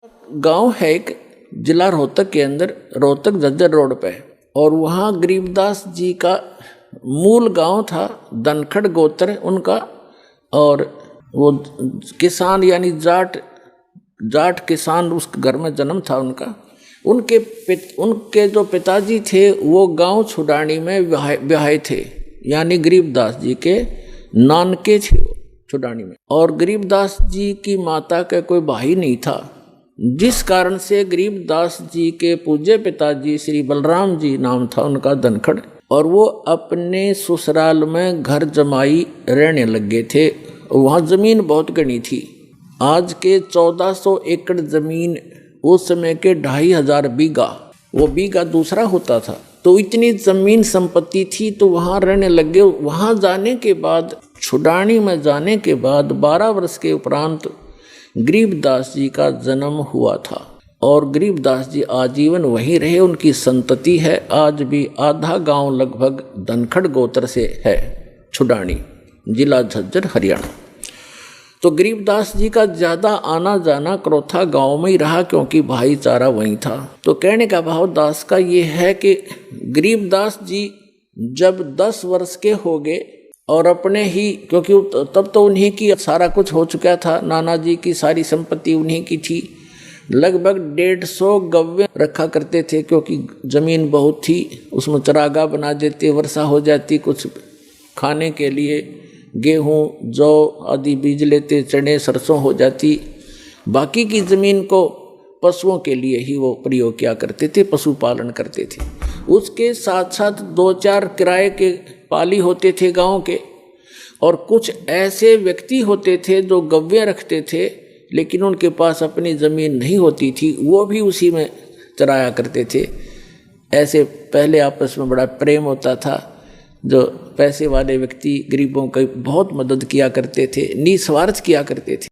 गांव है एक जिला रोहतक के अंदर, रोहतक झज्जर रोड पे, और वहाँ गरीबदास जी का मूल गांव था, धनखड़ गोत्र उनका। और वो किसान यानी जाट किसान उस घर में जन्म था उनका। उनके जो पिताजी थे वो गांव छुडानी में ब्याहे थे, यानी गरीबदास जी के नानके थे वो छुडानी में। और गरीबदास जी की माता का कोई भाई नहीं था, जिस कारण से गरीबदास जी के पूज्य पिताजी श्री बलराम जी नाम था उनका धनखड़, और वो अपने ससुराल में घर जमाई रहने लग गए थे। वहाँ ज़मीन बहुत घनी थी, आज के 1400 एकड़ ज़मीन, उस समय के 2500 बीघा, वो बीघा दूसरा होता था। तो इतनी ज़मीन संपत्ति थी, तो वहाँ रहने लग गए। वहाँ जाने के बाद, छुडानी में जाने के बाद 12 वर्ष के उपरांत गरीबदास जी का जन्म हुआ था, और गरीबदास जी आजीवन वहीं रहे। उनकी संतति है आज भी, आधा गांव लगभग धनखड़ गोत्र से है, छुडानी, जिला झज्जर, हरियाणा। तो गरीबदास जी का ज़्यादा आना जाना क्रोथा गांव में ही रहा, क्योंकि भाईचारा वहीं था। तो कहने का भाव दास का ये है कि गरीबदास जी जब 10 वर्ष के हो गए, और अपने ही, क्योंकि तब तो उन्हीं की सारा कुछ हो चुका था, नाना जी की सारी संपत्ति उन्हीं की थी। लगभग 150 गव्य रखा करते थे, क्योंकि ज़मीन बहुत थी, उसमें चरागाह बना देते, वर्षा हो जाती, कुछ खाने के लिए गेहूँ जौ आदि बीज लेते, चने सरसों हो जाती। बाकी की ज़मीन को पशुओं के लिए ही वो प्रयोग किया करते थे, पशुपालन करते थे। उसके साथ साथ 2-4 किराए के पाली होते थे गांव के, और कुछ ऐसे व्यक्ति होते थे जो गव्य रखते थे, लेकिन उनके पास अपनी ज़मीन नहीं होती थी, वो भी उसी में चराया करते थे। ऐसे पहले आपस में बड़ा प्रेम होता था। जो पैसे वाले व्यक्ति गरीबों की बहुत मदद किया करते थे, निस्वार्थ किया करते थे।